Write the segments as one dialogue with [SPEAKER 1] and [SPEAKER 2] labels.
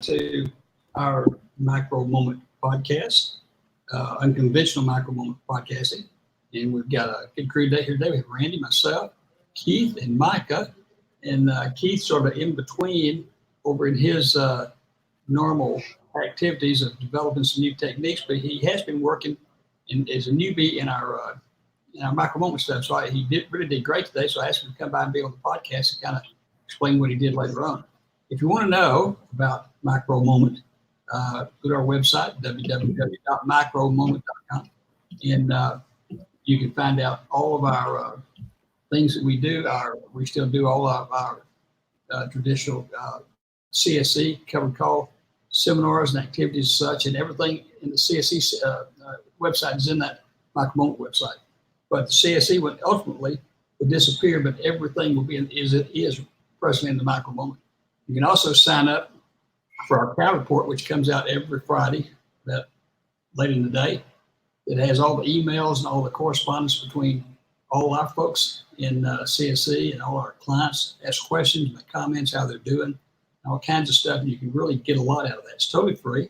[SPEAKER 1] to our Micro Moment podcast, Unconventional Micro Moment podcasting. And we've got a good crew here today. We have Randy, myself, Keith, and Micah. And Keith sort of in between over in his normal activities of developing some new techniques, but he has been working as a newbie in our Micro Moment stuff. So he really did great today. So I asked him to come by and be on the podcast and kind of explain what he did later on. If you want to know about Micro Moment, go to our website, www.micromoment.com, and you can find out all of our things that we do. We still do all of our traditional CSE, covered call seminars and activities and such, and everything in the CSE website is in that Micro Moment website. But the CSE would ultimately disappear, but everything will be is present in the Micro Moment. You can also sign up for our crowd report, which comes out every Friday, about late in the day. It has all the emails and all the correspondence between all our folks in CSE and all our clients. Ask questions, make comments, how they're doing, all kinds of stuff, and you can really get a lot out of that. It's totally free.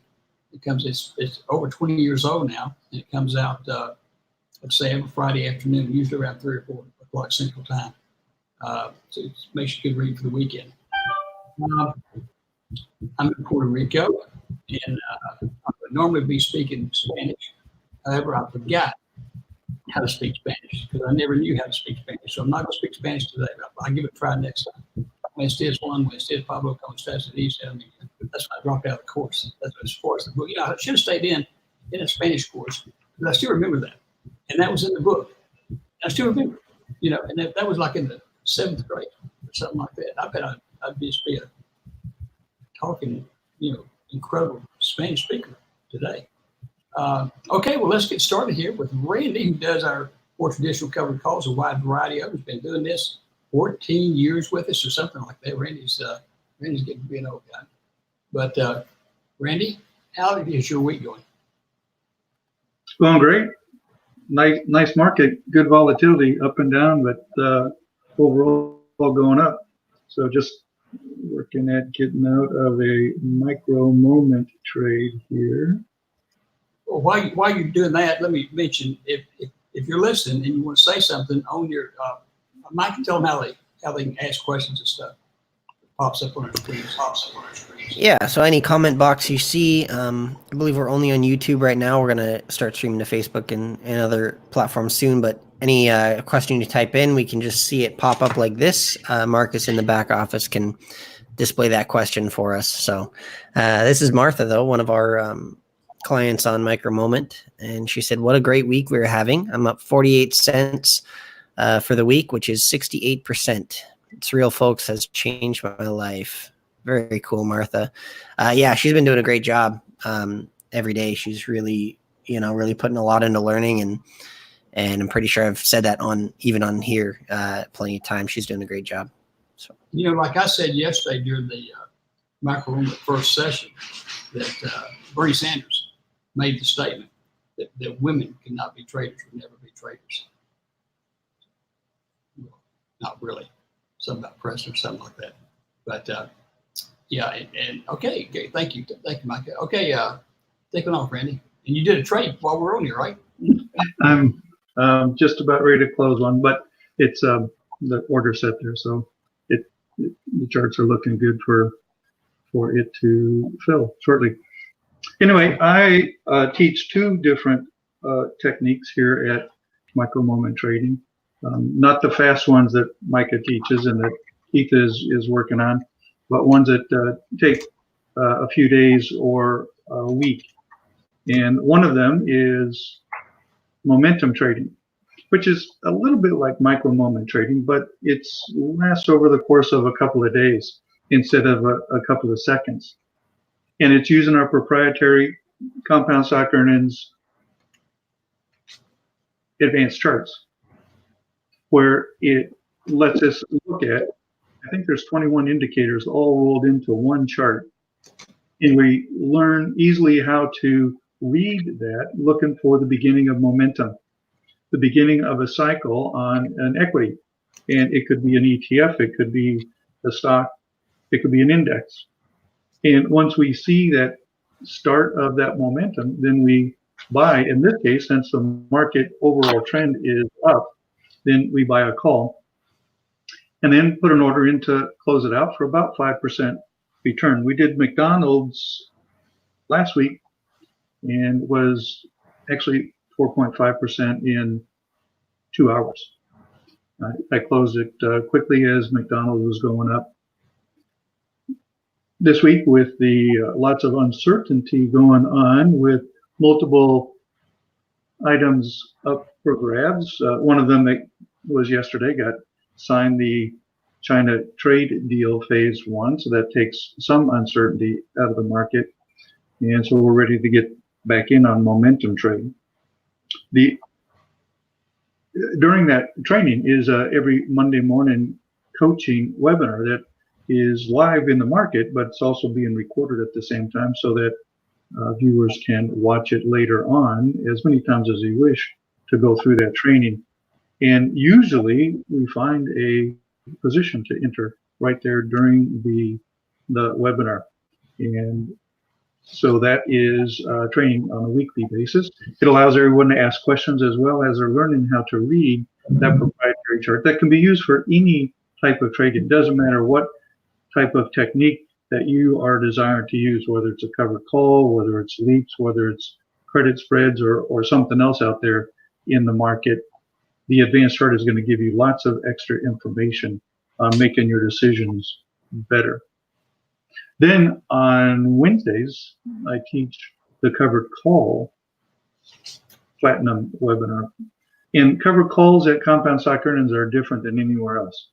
[SPEAKER 1] It's over 20 years old now, and it comes out, let's say, every Friday afternoon, usually around 3 or 4 o'clock Central Time. So it makes you a good read for the weekend. I'm in Puerto Rico, and I would normally be speaking Spanish. However, I forgot how to speak Spanish because I never knew how to speak Spanish. So I'm not going to speak Spanish today. I'll give it a try next time. Buenos Juan, Buenos Pablo, ¿Cómo estás? That's why I dropped out of the course. That's as far as the book. I should have stayed in a Spanish course, but I still remember that. And that was in the book. I still remember, and that was like in the 7th grade or something like that. I bet I'd just be a talking, incredible Spanish speaker today. Okay, well, let's get started here with Randy, who does our more traditional covered calls, a wide variety of them. He's been doing this 14 years with us or something like that. Randy's getting to be an old guy. But Randy, how is your week going?
[SPEAKER 2] It's going great. Nice market, good volatility up and down, but overall going up. So just working at getting out of a Micro Moment trade here.
[SPEAKER 1] Well, while you're doing that, let me mention if you're listening and you want to say something on your, Mike can tell them how they can ask questions and stuff. It pops up on our screens.
[SPEAKER 3] Yeah. So any comment box you see, I believe we're only on YouTube right now. We're gonna start streaming to Facebook and other platforms soon. But any question you type in, we can just see it pop up like this. Marcus in the back office can display that question for us. So this is Martha, though, one of our clients on Micro Moment, and she said, "What a great week we were having. I'm up 48 cents for the week, which is 68%. It's real, folks. Has changed my life." Very cool, Martha. Yeah, she's been doing a great job every day. She's really, really putting a lot into learning, and I'm pretty sure I've said that even on here plenty of times. She's doing a great job. So,
[SPEAKER 1] like I said yesterday during the Micro Moment first session, that Bernie Sanders made the statement that women cannot be traders, would never be traders. Well, not really. Something about press or something like that. But yeah, and okay, thank you, Mike. Okay, take it off, Randy. And you did a trade while we're on here, right?
[SPEAKER 2] I'm just about ready to close one, but it's the order set there, so the charts are looking good for it to fill shortly. Anyway, I teach 2 different techniques here at Micro Moment Trading. Not the fast ones that Micah teaches and that Keith is working on, but ones that take a few days or a week. And one of them is momentum trading, which is a little bit like Micro Moment Trading, but it's lasts over the course of a couple of days instead of a couple of seconds. And it's using our proprietary compound stock earnings advanced charts, where it lets us look at, I think there's 21 indicators all rolled into one chart. And we learn easily how to read that, looking for the beginning of momentum, the beginning of a cycle on an equity. And it could be an ETF, it could be a stock, it could be an index. And once we see that start of that momentum, then we buy. In this case, since the market overall trend is up, then we buy a call and then put an order in to close it out for about 5% return. We did McDonald's last week and was actually 4.5% in 2 hours. I closed it quickly as McDonald's was going up. This week, with the lots of uncertainty going on with multiple items up for grabs, one of them that was yesterday got signed, the China trade deal phase 1, so that takes some uncertainty out of the market, and so we're ready to get back in on momentum trading. During that training is every Monday morning coaching webinar that is live in the market, but it's also being recorded at the same time so that viewers can watch it later on as many times as you wish to go through that training. And usually we find a position to enter right there during the webinar. And so that is training on a weekly basis. It allows everyone to ask questions as well as they're learning how to read that proprietary chart that can be used for any type of trade. It doesn't matter what type of technique that you are desiring to use, whether it's a covered call, whether it's leaps, whether it's credit spreads or something else out there in the market. The advanced chart is going to give you lots of extra information on making your decisions better. Then on Wednesdays, I teach the covered call platinum webinar. And covered calls at Compound Stock Earnings are different than anywhere else.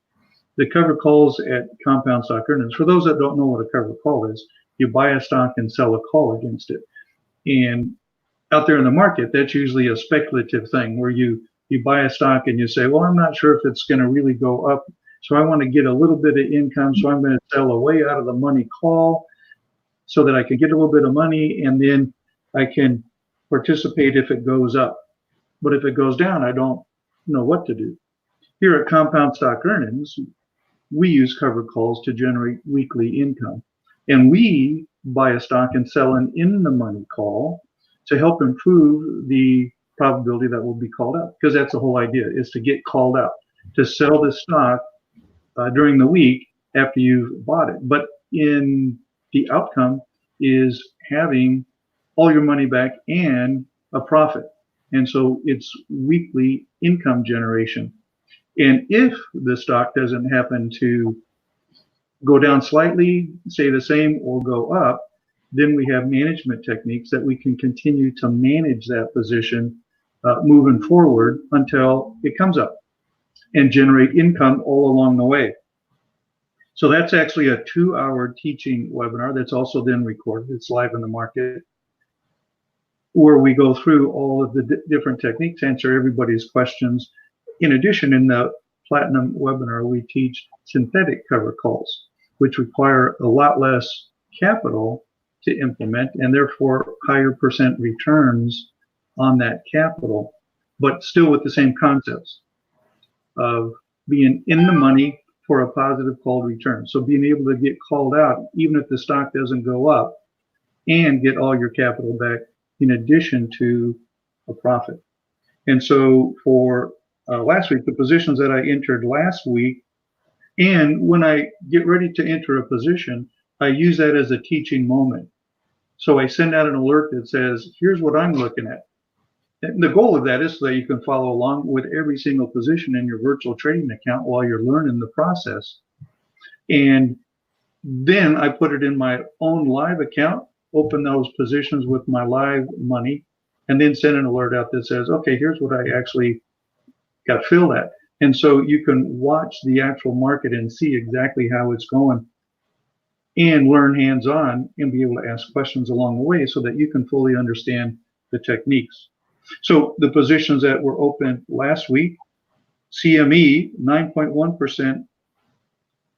[SPEAKER 2] The covered calls at Compound Stock Earnings, for those that don't know what a covered call is, you buy a stock and sell a call against it. And out there in the market, that's usually a speculative thing where you buy a stock and you say, well, I'm not sure if it's going to really go up, so I want to get a little bit of income, so I'm going to sell a way out of the money call so that I can get a little bit of money and then I can participate if it goes up. But if it goes down, I don't know what to do. Here at Compound Stock Earnings, we use covered calls to generate weekly income. And we buy a stock and sell an in-the-money call to help improve the probability that will be called out, because that's the whole idea, is to get called out, to sell the stock during the week after you've bought it. But in the outcome is having all your money back and a profit. And so it's weekly income generation. And if the stock doesn't happen to go down slightly, stay the same, or go up, then we have management techniques that we can continue to manage that position moving forward until it comes up and generate income all along the way. So that's actually a 2-hour teaching webinar that's also then recorded. It's live in the market, where we go through all of the different techniques, answer everybody's questions. In addition, in the Platinum webinar, we teach synthetic cover calls, which require a lot less capital to implement and therefore higher percent returns on that capital, but still with the same concepts of being in the money for a positive call return. So being able to get called out even if the stock doesn't go up and get all your capital back in addition to a profit. And so for last week, the positions that I entered last week, and when I get ready to enter a position, I use that as a teaching moment. So I send out an alert that says, here's what I'm looking at. And the goal of that is so that you can follow along with every single position in your virtual trading account while you're learning the process. And then I put it in my own live account, open those positions with my live money, and then send an alert out that says, okay, here's what I actually got filled at. And so you can watch the actual market and see exactly how it's going and learn hands-on and be able to ask questions along the way so that you can fully understand the techniques. So the positions that were open last week, CME, 9.1%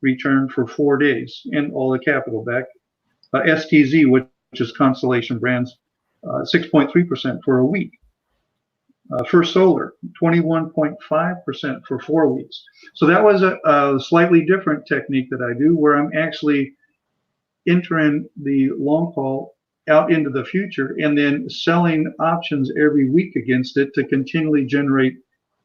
[SPEAKER 2] return for 4 days and all the capital back. STZ, which is Constellation Brands, 6.3% for a week. First Solar, 21.5% for 4 weeks. So that was a slightly different technique that I do, where I'm actually entering the long haul out into the future and then selling options every week against it to continually generate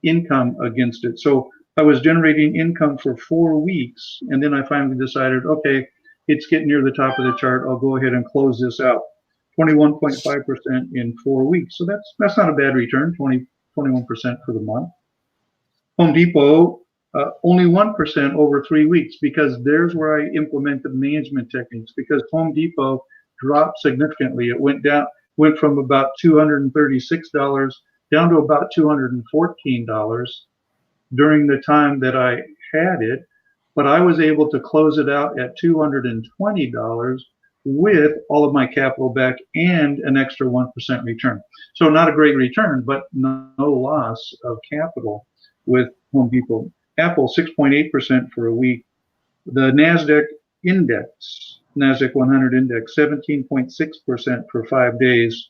[SPEAKER 2] income against it. So I was generating income for 4 weeks, and then I finally decided, okay, it's getting near the top of the chart. I'll go ahead and close this out. 21.5% in 4 weeks. So that's not a bad return, 21% for the month. Home Depot, only 1% over 3 weeks, because there's where I implement the management techniques, because Home Depot dropped significantly. It went from about $236 down to about $214 during the time that I had it, but I was able to close it out at $220 with all of my capital back and an extra 1% return. So not a great return, but no loss of capital with Home Depot. Apple, 6.8% for a week. The NASDAQ index, NASDAQ 100 index, 17.6% for 5 days.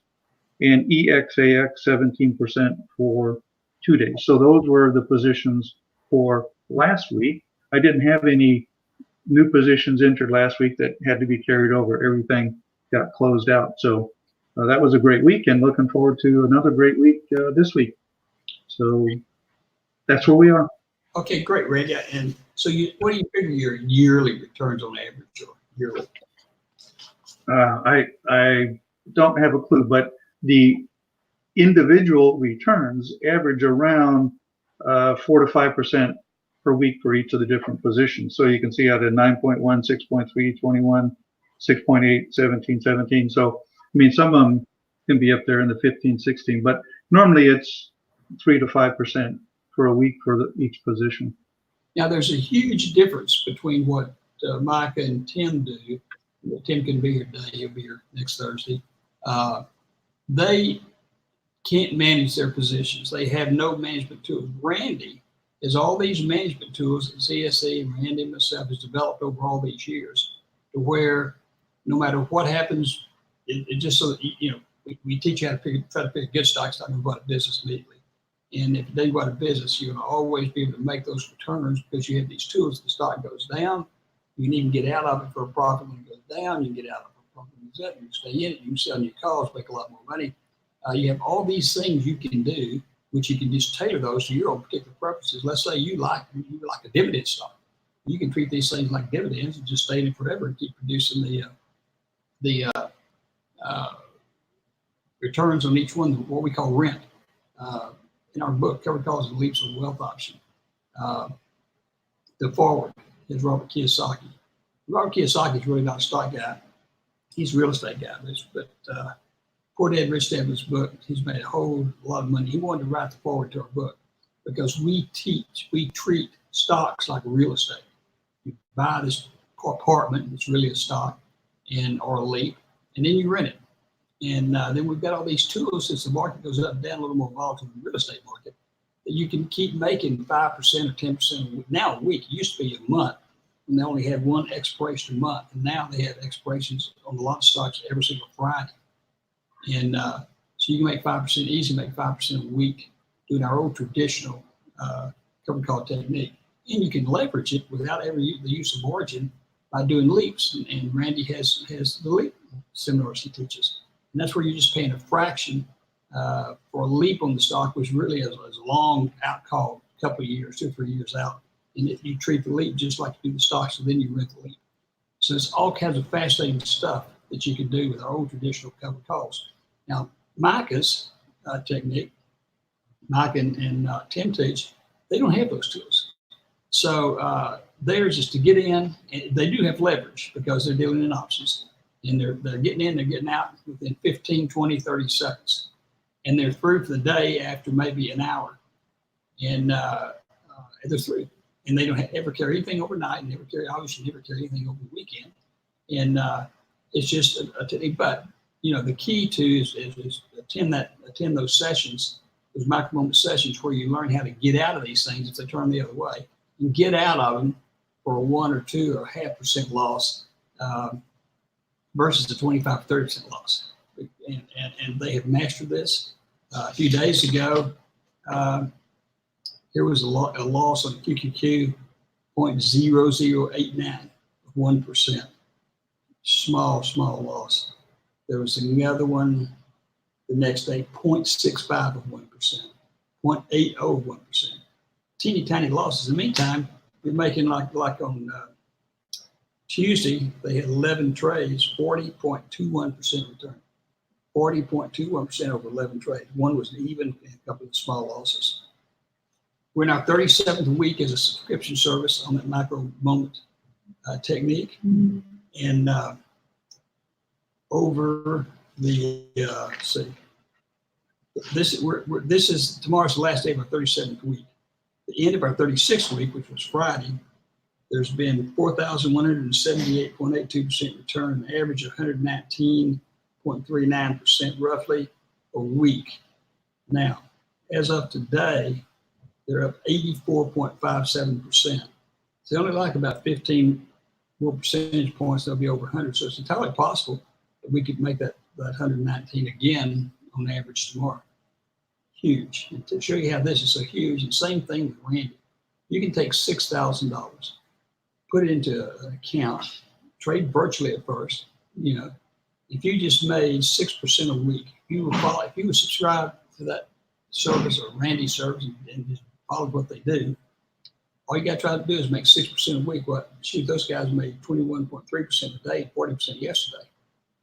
[SPEAKER 2] And EXAX, 17% for 2 days. So those were the positions for last week. I didn't have any new positions entered last week that had to be carried over. Everything got closed out. So that was a great week, and looking forward to another great week this week. So that's where we are.
[SPEAKER 1] Okay, great, Randy. And so what do you figure your yearly returns on average or yearly?
[SPEAKER 2] I don't have a clue, but the individual returns average around 4 to 5% per week for each of the different positions. So you can see out at 9.1, 6.3, 21, 6.8, 17, 17. So, I mean, some of them can be up there in the 15, 16, but normally it's 3 to 5% for a week for each position.
[SPEAKER 1] Now, there's a huge difference between what Micah and Tim do. Tim can be here today. He'll be here next Thursday. They can't manage their positions. They have no management tools. Randy has all these management tools that CSE and Randy and myself has developed over all these years, to where no matter what happens, it just so that, you know, we teach you how to try to pick a good stock, start to go out of business immediately. And if they go out of business, you're going to always be able to make those returns because you have these tools. The stock goes down, you can even get out of it for a profit. When it goes down, you can get out of it for a profit. When it goes up, you can stay in it, you can sell your calls, make a lot more money. You have all these things you can do, which you can just tailor those to your own particular purposes. Let's say you like a dividend stock. You can treat these things like dividends and just stay in it forever and keep producing the returns on each one, what we call rent. In our book, Covered Calls and Leaps of Wealth Option. The forward is Robert Kiyosaki. Robert Kiyosaki is really not a stock guy. He's a real estate guy. But Poor Dad, Rich Dad was book. He's made a lot of money. He wanted to write the forward to our book because we treat stocks like real estate. You buy this apartment, it's really a stock, or a leap, and then you rent it. And then we've got all these tools, since the market goes up and down, a little more volatile than the real estate market, that you can keep making 5% or 10% now a week. It used to be a month, and they only had one expiration a month. And now they have expirations on a lot of stocks every single Friday. And so you can make 5% easy, make 5% a week doing our old traditional covered call technique. And you can leverage it without ever the use of margin by doing leaps. And Randy has the leap seminars he teaches. And that's where you're just paying a fraction for a leap on the stock, which really is a long out call, a couple of years, 2 or 3 years out. And if you treat the leap just like you do the stock, so then you rent the leap. So it's all kinds of fascinating stuff that you can do with our old traditional covered calls. Now, Micah's technique, Micah and Tim teach, they don't have those tools. So theirs is to get in, and they do have leverage because they're dealing in options. And they're getting in, they're getting out within 15, 20, 30 seconds. And they're through for the day after maybe an hour. And they're through. And they don't ever carry anything overnight, and obviously never carry anything over the weekend. And it's just a technique. But, you know, the key to is attend those sessions, those micro moment sessions where you learn how to get out of these things if they turn the other way, and get out of them for a 1 or 2 or 0.5% loss versus the 25, 30% loss. And they have mastered this. A few days ago, there was a loss on QQQ 0.0089 of 1%. small loss. There was another one the next day, 0.65 of 1%, 0.80 of 1%. Teeny tiny losses. In the meantime, we're making like on Tuesday, they had 11 trades, 40.21% return. 40.21% over 11 trades. One was even, and a couple of small losses. We're in our 37th week as a subscription service on that micro moment technique. And over the, let's see, this is tomorrow's the last day of our 37th week. The end of our 36th week, which was Friday, there's been 4,178.82% return, an average of 119.39% roughly a week. Now, as of today, they're up 84.57%. It's only like about 15 more percentage points, they'll be over 100. So it's entirely possible that we could make that 119 again on average tomorrow. Huge. And to show you how this is so huge, and same thing with Randy. You can take $6,000, put it into an account, trade virtually at first. You know, if you just made 6% a week, if you would subscribe to that service or Randy's service and just follow what they do, all you got to try to do is make 6% a week. What? Shoot, those guys made 21.3% a day, 40% yesterday.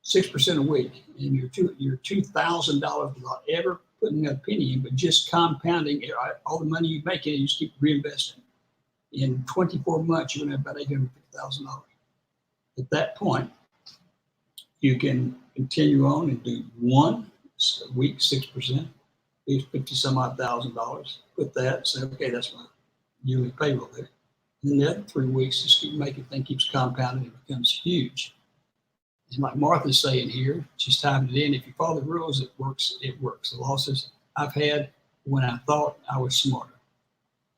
[SPEAKER 1] 6% a week, and your $2,000 without ever putting a penny in, but just compounding all the money you make in it, you just keep reinvesting. In 24 months, you're going to have about $850,000. At that point, you can continue on and do one a week, 6%, leaves $50-some odd thousand. Put that, say, okay, that's my yearly payroll there. And then the other 3 weeks, just keep making thing keeps compounding, it becomes huge. And like Martha's saying here, she's typing it in. If you follow the rules, it works. It works. The losses I've had when I thought I was smarter.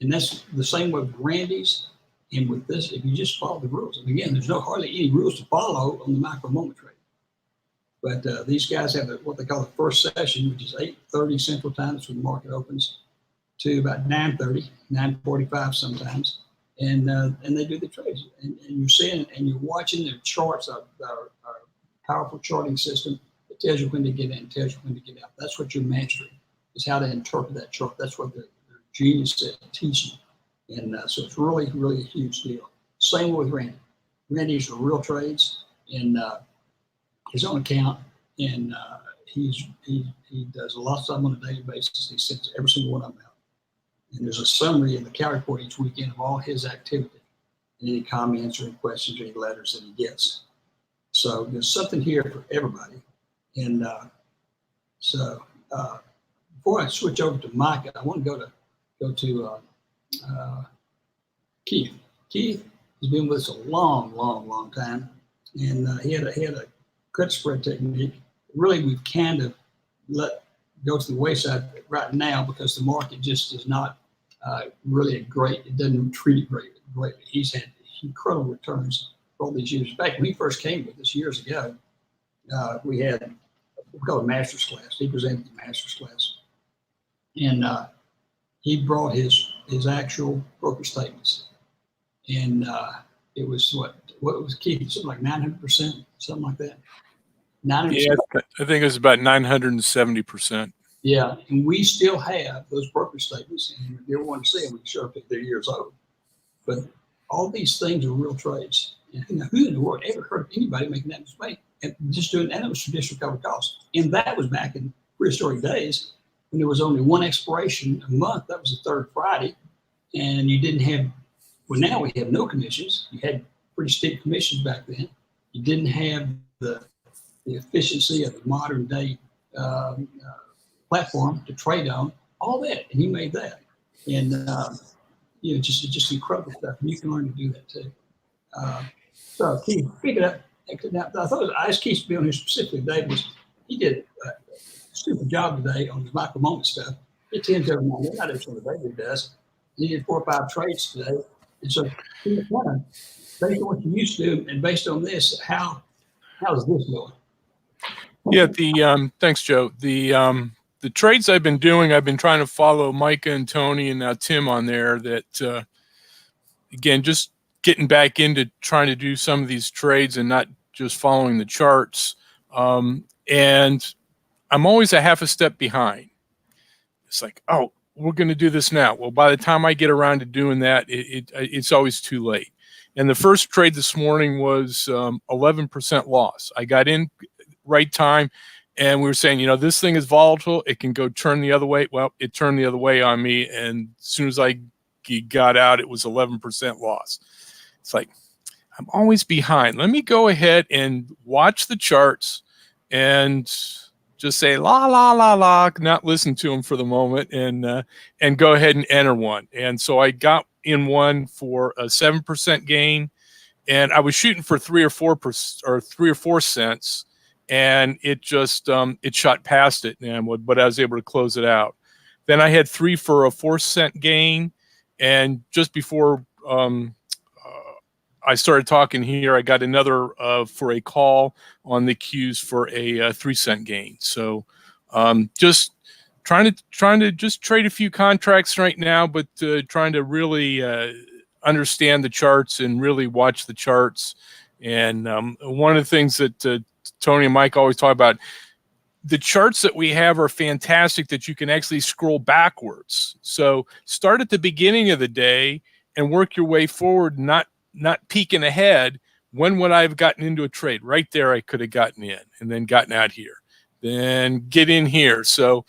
[SPEAKER 1] And that's the same with Randy's and with this. If you just follow the rules, and again, there's hardly any rules to follow on the micro moment trade. But these guys have what they call the first session, which is 8:30 Central Time. That's when the market opens, to about 9:30, 9:45 sometimes. And they do the trades, and you're seeing and you're watching their charts, our powerful charting system that tells you when to get in, tells you when to get out. That's what you're mastering, is how to interpret that chart. That's what they're genius at teaching. And so it's really, really a huge deal. Same with Randy. Randy's real trades in his own account, and he does a lot of stuff on a daily basis. He sends every single one of them out. And there's a summary in the Cal report each weekend of all his activity, and any comments or any questions or any letters that he gets. So there's something here for everybody. And before I switch over to Micah, I want to go to Keith. Keith has been with us a long time, and he had a credit spread technique. Really, we've kind of let go to the wayside right now because the market just is not really it doesn't treat it greatly. He's had incredible returns for all these years. Back when he first came with us years ago, we had what we call a master's class. He presented the master's class, and he brought his actual broker statements, and it was what was Keith, something like 900%, something like that. 900%.
[SPEAKER 4] Yeah, I think it was about 970%.
[SPEAKER 1] Yeah, and we still have those broker statements, and if you ever want to see them, we can show up if they're years old. But all these things are real trades. And who in the world ever heard of anybody making that mistake? And just doing, and it was traditional covered calls. And that was back in prehistoric days when there was only one expiration a month. That was the third Friday, and you didn't have. Well, now we have no commissions. You had pretty steep commissions back then. You didn't have the efficiency of the modern day platform to trade on, all that, and he made that. And just incredible stuff. And you can learn to do that too. So Keith, pick it up. Now, I asked Keith to be on here specifically today because he did a stupid job today on his micro moment stuff. It tends every now and then. I do some of the day he does. He did 4 or 5 trades today. And so, based on what you used to do, and based on this, how's this going?
[SPEAKER 4] Yeah, thanks, Joe. The trades I've been doing, I've been trying to follow Micah and Tony and now Tim on there. That again, just getting back into trying to do some of these trades and not just following the charts. And I'm always a half a step behind. It's like, oh, we're going to do this now. Well, by the time I get around to doing that, it's always too late. And the first trade this morning was 11% loss. I got in right time, and we were saying, this thing is volatile. It can go turn the other way. Well, it turned the other way on me, and as soon as I got out, it was 11% loss. It's like, I'm always behind. Let me go ahead and watch the charts and just say la la la la, not listen to them for the moment, and go ahead and enter one. And so I got in one for a 7% gain, and I was shooting for 3 or 4 cents, and it just it shot past it, but I was able to close it out. Then I had 3 for a 4-cent gain, and just before I started talking here, I got another for a call on the Qs for a 3-cent gain. So just trying to just trade a few contracts right now, but trying to really understand the charts and really watch the charts. And one of the things that Tony and Mike always talk about, the charts that we have are fantastic that you can actually scroll backwards. So start at the beginning of the day and work your way forward, not peeking ahead. When would I have gotten into a trade? Right there, I could have gotten in and then gotten out here, then get in here. So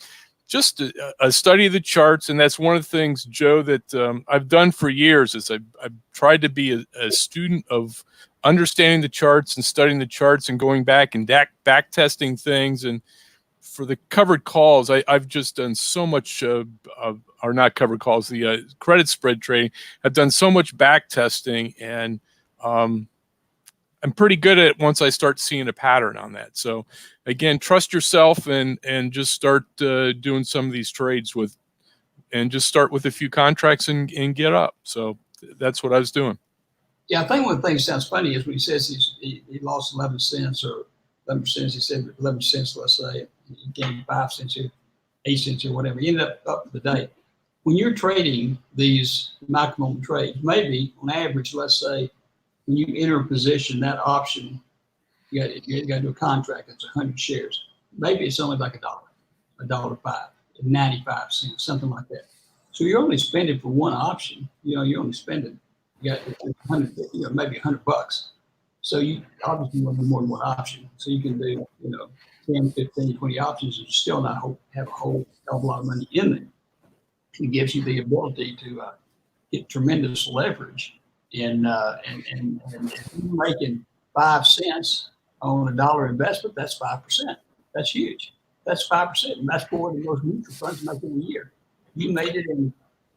[SPEAKER 4] just a study of the charts. And that's one of the things, Joe, that I've done for years is I've tried to be a student of understanding the charts and studying the charts and going back and back testing things. And for the covered calls, I've just done so much or not covered calls, the credit spread trading. I've done so much back testing, and I'm pretty good at it once I start seeing a pattern on that. So again, trust yourself and just start doing some of these trades and just start with a few contracts and get up. So that's what I was doing.
[SPEAKER 1] Yeah, I think one thing that sounds funny is when he says he lost 11 cents or 11%, he said 11 cents, let's say, he gained 5 cents or 8 cents or whatever. He ended up for the day. When you're trading these micro trades, maybe on average, let's say, when you enter a position, that option, you got to do a contract that's 100 shares. Maybe it's only like $1.05, 95 cents, something like that. So you're only spending for one option. You're only spending, you got 150, maybe $100. So you obviously want to do more than one option. So you can do, 10, 15, 20 options and still not have a whole hell of a lot of money in there. It gives you the ability to get tremendous leverage. And if you're making 5 cents on $1 investment, that's 5%. That's huge. That's 5%. And that's more than most mutual funds make in a year. You made it in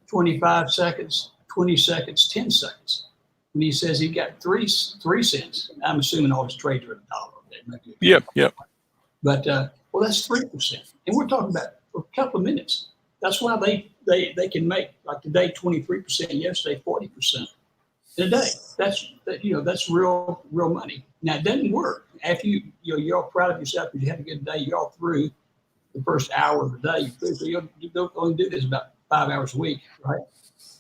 [SPEAKER 1] 25 seconds, 20 seconds, 10 seconds. When he says he got 3 cents, I'm assuming all his trades are $1.
[SPEAKER 4] Yep.
[SPEAKER 1] But well, that's 3%, and we're talking about for a couple of minutes. That's why they can make, like today, 23%, yesterday 40% in a day. That's real money. Now it doesn't work after you're all proud of yourself because you had a good day. You're all through the first hour of the day. So you don't only do this about 5 hours a week, right?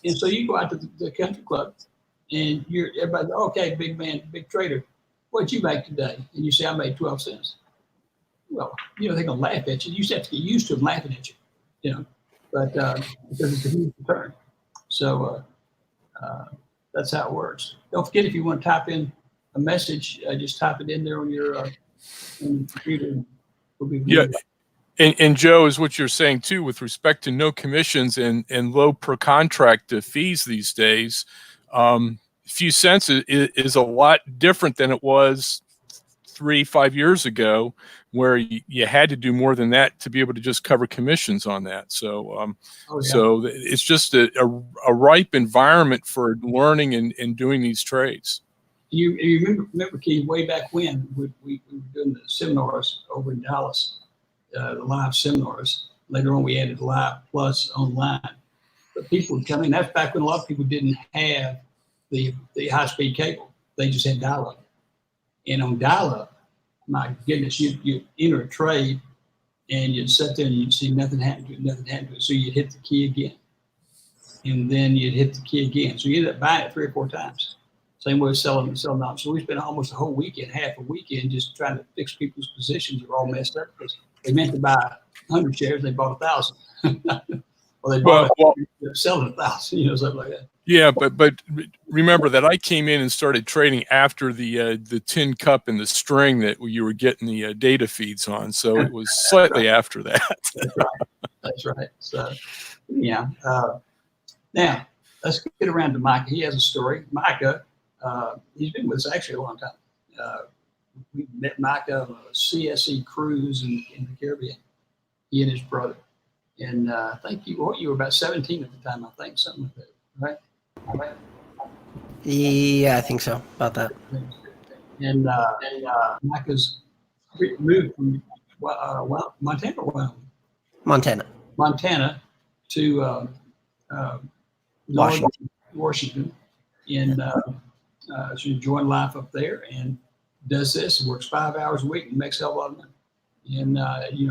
[SPEAKER 1] And so you go out to the country club, and everybody, okay, big man, big trader, what'd you make today? And you say, I made 12 cents. Well, they're going to laugh at you. You just have to get used to them laughing at you, but because it's a huge return. So that's how it works. Don't forget, if you want to type in a message, just type it in there on your computer.
[SPEAKER 4] Yeah. And Joe, is what you're saying too, with respect to no commissions and low per contract fees these days, a few cents is a lot different than it was 3-5 years ago, where you had to do more than that to be able to just cover commissions on that. So, So it's just a ripe environment for learning and doing these trades.
[SPEAKER 1] You remember, Keith, way back when we were doing the seminars over in Dallas, the live seminars. Later on, we added live plus online. But people would come in. That's back when a lot of people didn't have the high-speed cable. They just had dial-up. And on dial-up, my goodness, you enter a trade and you'd sit there and you'd see nothing happen to it. So you'd hit the key again. And then you'd hit the key again. So you ended up buying it 3 or 4 times. Same way with selling options. So we spent almost a whole weekend, half a weekend, just trying to fix people's positions that were all messed up because they meant to buy 100 shares, they bought 1,000. Or they bought selling 1,000, something like that.
[SPEAKER 4] Yeah, but remember that I came in and started trading after the tin cup and the string that you were getting the data feeds on. So it was slightly after that.
[SPEAKER 1] That's right. That's right. So, yeah. Now, let's get around to Micah. He has a story. Micah, he's been with us actually a long time. We met Micah on a CSE cruise in the Caribbean, he and his brother. And I think you were about 17 at the time, I think, something like that, right?
[SPEAKER 3] Yeah, I think so. About that.
[SPEAKER 1] And Micah's moved from Montana to Washington, and she's enjoying life up there and does this, works 5 hours a week and makes a hell of a lot of money. And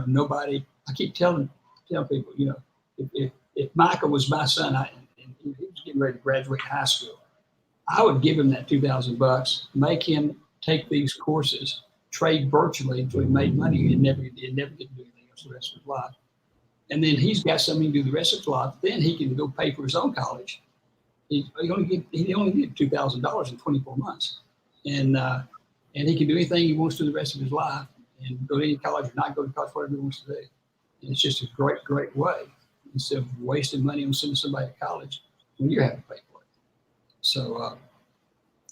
[SPEAKER 1] nobody. I keep telling people, if Michael was my son, and he was getting ready to graduate high school, I would give him that $2,000, make him take these courses, trade virtually until he made money. He'd never get to do anything else the rest of his life. And then he's got something to do the rest of his life. Then he can go pay for his own college. He only needed $2,000 in 24 months, and he can do anything he wants to the rest of his life, and go to any college or not go to college, whatever he wants to do. And it's just a great way instead of wasting money on sending somebody to college when you're having to pay for it. So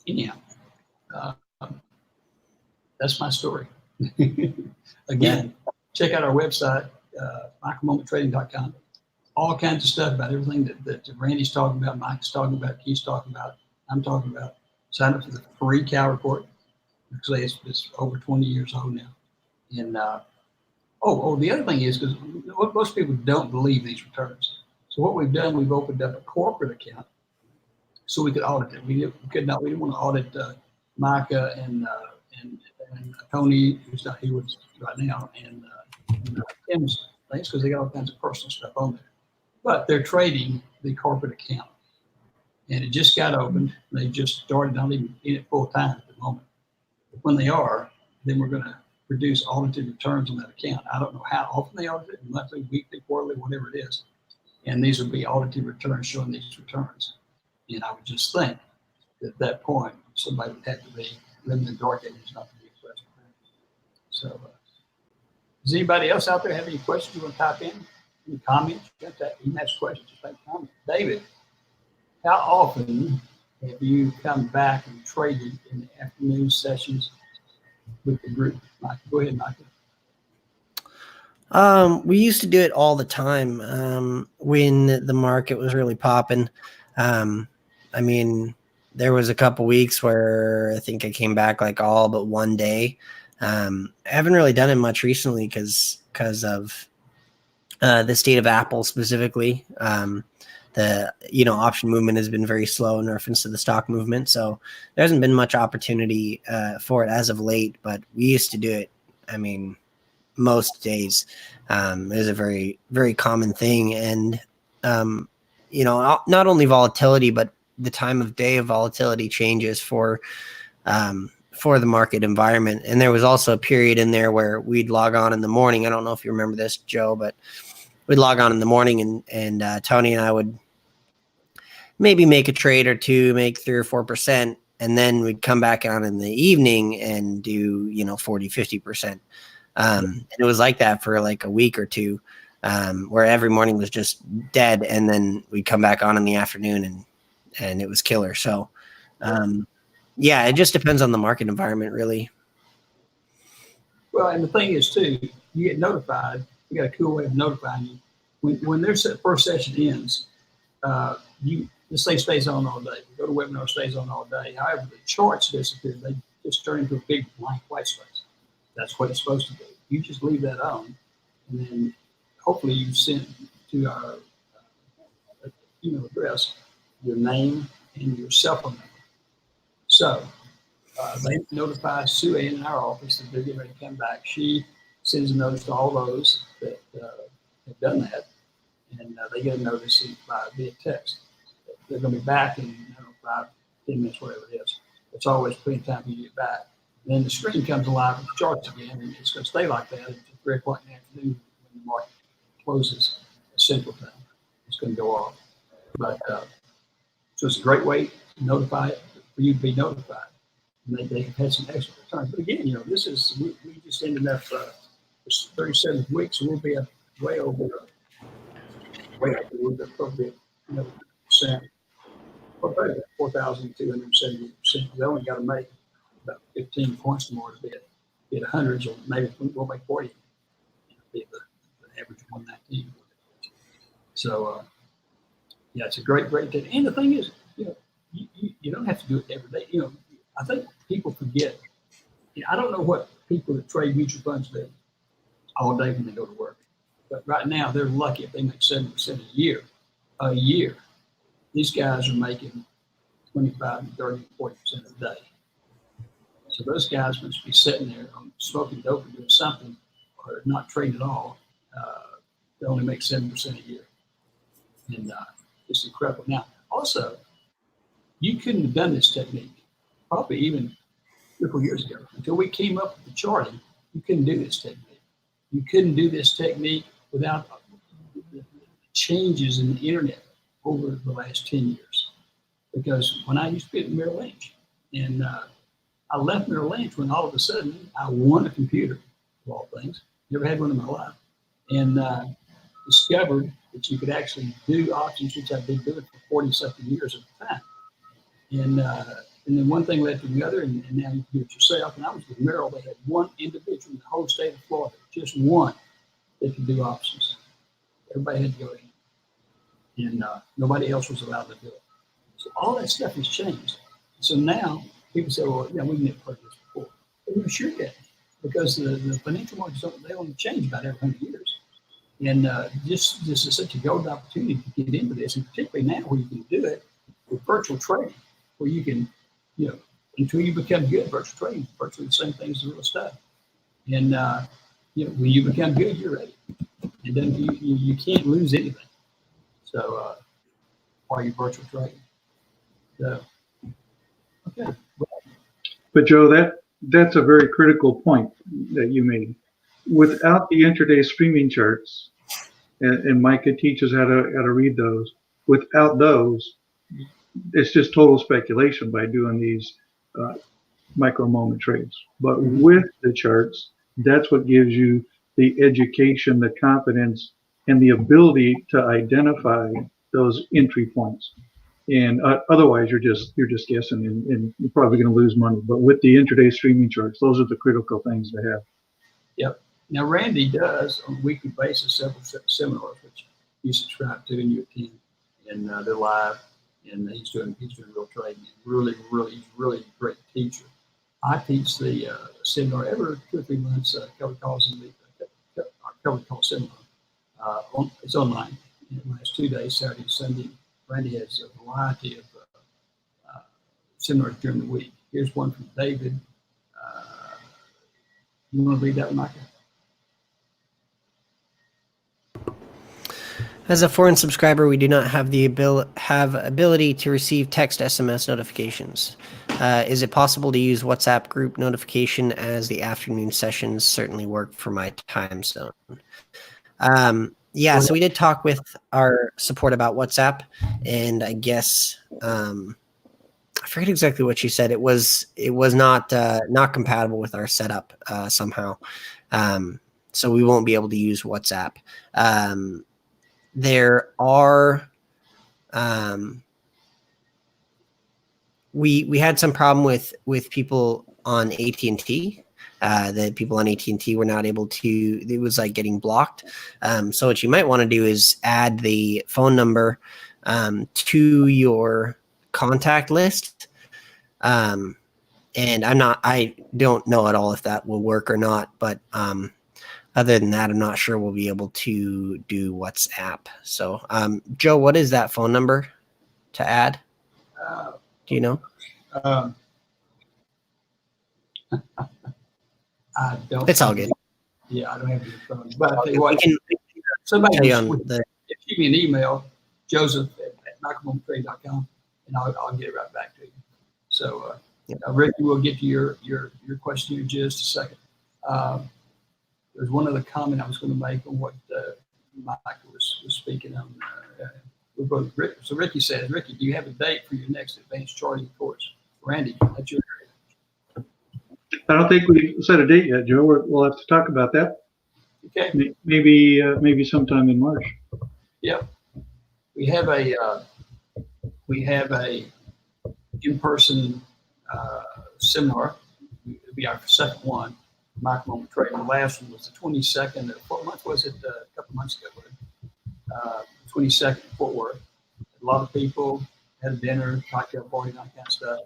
[SPEAKER 1] anyhow, that's my story. Again, check out our website, micromomenttrading.com. All kinds of stuff about everything that Randy's talking about, Mike's talking about, Keith's talking about, I'm talking about. Sign up for the free Cal report. Actually, it's over 20 years old now. And the other thing is, because most people don't believe these returns. So what we've done, we've opened up a corporate account so we could audit it. We didn't want to audit Micah and Tony, who's not here with us right now, and Tim's things, because they got all kinds of personal stuff on there. But they're trading the corporate account, and it just got opened. They just started, not even in it full time at the moment. But when they are, then we're going to produce audited returns on that account. I don't know how often they audit it, monthly, weekly, quarterly, whatever it is. And these will be audited returns showing these returns. And I would just think that at that point, somebody would have to be living in the dark ages, not to be a question. So, does anybody else out there have any questions you want to type in? Any comments? You can ask questions. Just make comments. David, how often have you come back and traded in the afternoon sessions with the group? Mike, go ahead, Michael.
[SPEAKER 3] We used to do it all the time when the market was really popping. I mean, there was a couple weeks where I think I came back like all but one day. I haven't really done it much recently because of the state of Apple specifically. The option movement has been very slow in reference to the stock movement, so there hasn't been much opportunity for it as of late. But we used to do it. I mean, most days. It was a very, very common thing, and not only volatility, but the time of day of volatility changes for the market environment. And there was also a period in there where we'd log on in the morning. I don't know if you remember this, Joe, but we'd log on in the morning, and Tony and I would maybe make a trade or two, make 3 or 4%, and then we'd come back on in the evening and do 40-50%. And it was like that for like a week or two, where every morning was just dead, and then we'd come back on in the afternoon and it was killer. So it just depends on the market environment, really.
[SPEAKER 1] Well, and the thing is too, you get notified. We got a cool way of notifying you when their first session ends. This thing stays on all day. You go to webinar, stays on all day. However, the charts disappear. They just turn into a big blank white space. That's what it's supposed to do. You just leave that on, and then hopefully you send to our email address your name and your cell phone number. So they notify Sue Ann in our office that they're getting ready to come back. She sends a notice to all those that have done that, and they get a notice via text. They're going to be back in 5-10 minutes, whatever it is. It's always plenty of time for you to get back. And then the screen comes alive with the charts again, and it's going to stay like that until 3 o'clock in the afternoon when the market closes at Central Time. It's going to go off. But so it's a great way to notify it, for you to be notified. And they have had some excellent returns. But again, this is, we just ended up this 37th week, so we'll be up way over, probably, percent. Well, probably 4,278%. We only got to make about 15 points more to be at hundreds, or maybe we'll make 40. Be the average 119. So, yeah, it's a great thing. And the thing is, you don't have to do it every day. I think people forget. I don't know what people that trade mutual funds do all day when they go to work. But right now, they're lucky if they make 7% a year. A year. These guys are making 25 and 30 and 40% a day. So those guys must be sitting there smoking dope and doing something, or not trading at all. They only make 7% a year. And it's incredible. Now, also, you couldn't have done this technique probably even 3 or 4 years ago. Until we came up with the charting, you couldn't do this technique. You couldn't do this technique without the changes in the internet over the last 10 years. Because when I used to be at Merrill Lynch, and I left Merrill Lynch when all of a sudden I won a computer, of all things. Never had one in my life. And discovered that you could actually do options, which I've been doing for 40-something years at the time. And then one thing led to the other, and now you can do it yourself. And I was with Merrill. They had one individual in the whole state of Florida, just one, that could do options. Everybody had to go in. And nobody else was allowed to do it. So all that stuff has changed. So now people say, well, yeah, we've never heard this before. But we sure did, because the financial markets they only change about every 100 years. And this is such a golden opportunity to get into this, and particularly now where you can do it with virtual trading, where you can, until you become good at virtual trading, virtually the same thing as the real stuff. And when you become good, you're ready, and then you can't lose anything. So while you're virtual trading, so okay.
[SPEAKER 2] But Joe, that's a very critical point that you made. Without the intraday streaming charts, and Micah teaches how to read those. Without those, it's just total speculation by doing these micro moment trades. But with the charts, that's what gives you the education, the confidence, and the ability to identify those entry points. And otherwise, you're just guessing, and you're probably going to lose money. But with the intraday streaming charts, those are the critical things to have. Yep.
[SPEAKER 1] Now, Randy does on a weekly basis several seminars, which you subscribe to and you attend, and they're live. And he's doing real trading. He's really a great teacher. I teach the seminar every 2 or 3 months. Covered calls in the covered call seminar. It's online. It lasts 2 days, Saturday and Sunday. Randy has a variety of seminars during the week. Here's one from David. You want to read that one, Micah?
[SPEAKER 3] As a foreign subscriber, we do not have the ability to receive text SMS notifications. Is it possible to use WhatsApp group notification, as the afternoon sessions certainly work for my time zone? Yeah, so we did talk with our support about WhatsApp, and I guess I forget exactly what she said. It was not compatible with our setup somehow, so we won't be able to use WhatsApp. There are we had some problem with people on AT&T. The people on AT&T were not able to. It was like getting blocked. So what you might want to do is add the phone number to your contact list. And I don't know at all if that will work or not, but other than that, I'm not sure we'll be able to do WhatsApp. So, Joe, what is that phone number to add? Do you know?
[SPEAKER 1] I don't.
[SPEAKER 3] It's all good.
[SPEAKER 1] Yeah, I don't have your phone. But I tell you what, somebody give me an email, Joseph at micromomenttrade.com, and I'll get it right back to you. So Ricky, we'll get to your question in just a second. There's one other comment I was going to make on what Mike was speaking on. So Ricky says, Ricky, do you have a date for your next advanced charting course? Randy, that's your area.
[SPEAKER 2] I don't think we set a date yet, Joe. We'll have to talk about that.
[SPEAKER 1] Okay.
[SPEAKER 2] Maybe sometime in March.
[SPEAKER 1] Yep. We have a in-person seminar. It'll be our second one, micro-moment trading. The last one was the 22nd. What month was it? A couple months ago. 22nd in Fort Worth. A lot of people had a dinner, cocktail party, that kind of stuff.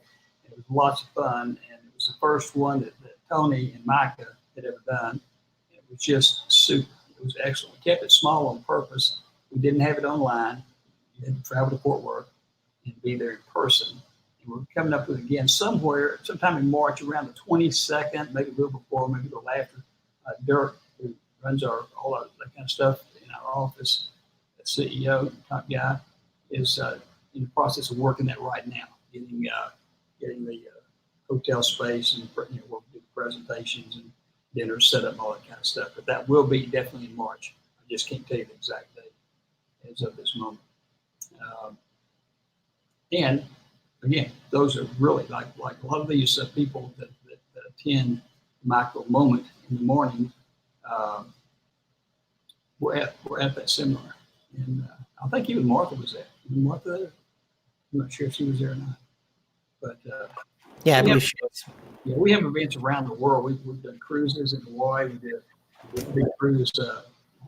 [SPEAKER 1] It was lots of fun, and it was the first one that Tony and Micah had ever done. It was just super. It was excellent. We kept it small on purpose. We didn't have it online. You had to travel to Fort Worth and be there in person. And we're coming up with it again sometime in March, around the 22nd, maybe a little before, maybe a little after. Dirk, who runs all that kind of stuff in our office, the CEO, top guy, is in the process of working that right now, getting the hotel space and we'll do presentations and dinners set up and all that kind of stuff. But that will be definitely in March. I just can't tell you the exact date as of this moment. And again, those are really like a lot of these people that attend Micro Moment in the morning. We're at that seminar, and I think even Martha was there. Martha there? I'm not sure if she was there or not, but
[SPEAKER 3] yeah, I believe she was.
[SPEAKER 1] Yeah, we have events around the world. We've done cruises in Hawaii. We did a big cruise.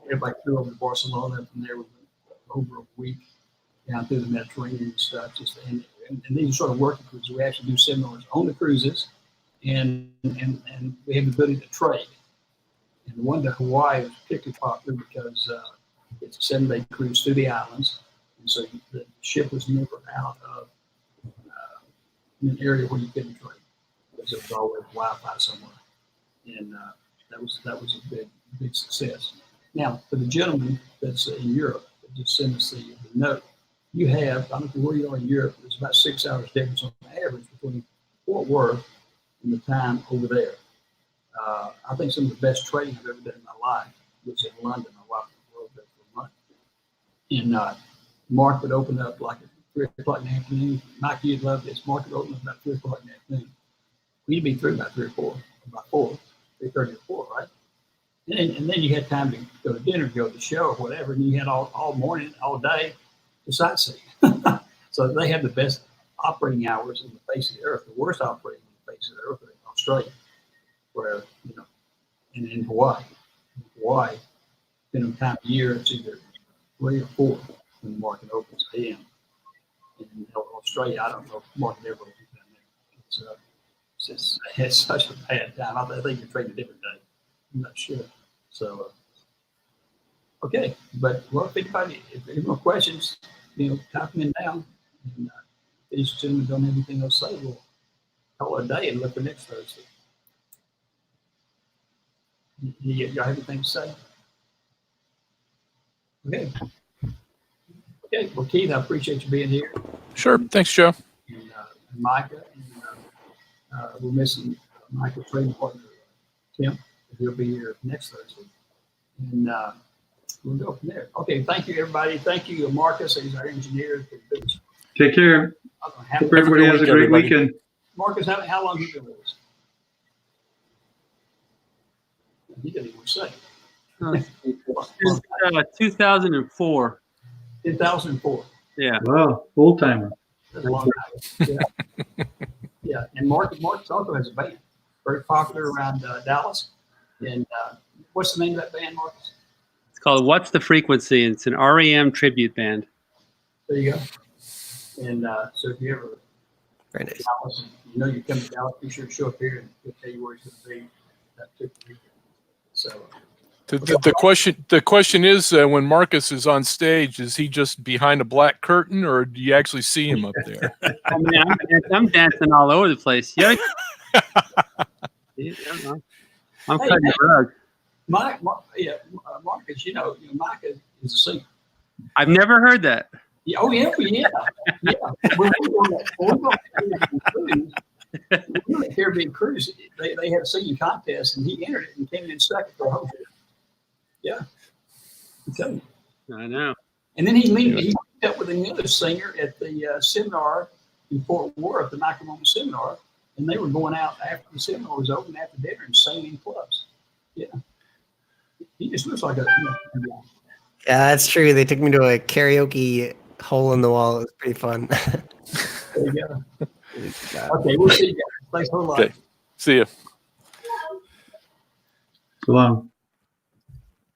[SPEAKER 1] Everybody flew over to Barcelona. From there, we went over a week down through the Mediterranean and stuff. And these are sort of working cruises. We actually do seminars on the cruises, and we have the ability to trade. And the one to Hawaii was particularly popular because it's a 7-day cruise through the islands, and so the ship was never out of in an area where you couldn't trade. Because there was always Wi-Fi somewhere, and that was a big success. Now, for the gentleman that's in Europe that just sent us the note, you have, I don't know where you are in Europe, there's about 6 hours difference on average between Fort Worth and the time over there. I think some of the best trading I've ever done in my life was in London. I walked the world there for a month. And Mark would open up like at 3 o'clock in the afternoon. Mike, you'd love this. Mark would open up about 3 o'clock in the afternoon. We'd be through about 3 or 4, about 4, 3:30 or 4, right? And then you had time to go to dinner, go to the show or whatever, and you had all morning, all day to sightsee. So they have the best operating hours in the face of the earth. The worst operating in the face of the earth are in Australia, where, and in Hawaii. In Hawaii, depending on time of year, it's either 3 or 4 when the market opens a.m. In Australia, I don't know if the market ever opens down there. It's such a bad time. I think you're trading a different day. I'm not sure. So, okay. But, well, if any more questions, type them in down. And if these gentlemen don't have anything else to say, we'll call it a day and look for next Thursday. Y'all have anything to say? Okay. Okay. Well, Keith, I appreciate you being here.
[SPEAKER 4] Sure. Thanks, Joe.
[SPEAKER 1] And Micah. And we're missing Micah's trading partner, Tim. He'll be here next Thursday. And we'll go from there. Okay. Thank you, everybody. Thank you, Marcus. He's our engineer.
[SPEAKER 2] Take care. Hope everybody has a great weekend.
[SPEAKER 1] Marcus, how long have you been with us? He didn't even say.
[SPEAKER 5] Since 2004.
[SPEAKER 1] 2004.
[SPEAKER 5] Yeah.
[SPEAKER 2] Wow, old timer.
[SPEAKER 1] That's a long time. Yeah. Yeah. And Marcus also has a band, very popular around Dallas. And what's the name of that band, Marcus?
[SPEAKER 5] It's called What's the Frequency? It's an REM tribute band.
[SPEAKER 1] There you go. And so if you ever
[SPEAKER 3] Very nice.
[SPEAKER 1] Dallas, and you come to Dallas, be sure to show up here and we'll tell you where he's going to be that particular weekend. So
[SPEAKER 4] the question is, when Marcus is on stage, is he just behind a black curtain, or do you actually see him up there?
[SPEAKER 5] I mean, I'm dancing all over the place. Yeah. I'm cutting the rug.
[SPEAKER 1] Marcus, Micah is a singer.
[SPEAKER 5] I've never heard that.
[SPEAKER 1] Yeah, oh yeah. When we go on that cruise, We were at the Caribbean Cruise. They had a singing contest, and he entered it and came in second for the whole trip. Yeah. I'm telling you.
[SPEAKER 5] I know.
[SPEAKER 1] And then he linked up with another singer at the seminar in Fort Worth, the microphone seminar, and they were going out after the seminar was over and after dinner and singing in clubs. Yeah. He just looks like a.
[SPEAKER 3] Yeah, that's true. They took me to a karaoke hole in the wall. It was pretty fun.
[SPEAKER 1] There you go. Okay, we'll see you guys. Thanks a lot.
[SPEAKER 4] Okay. See you.
[SPEAKER 2] So long.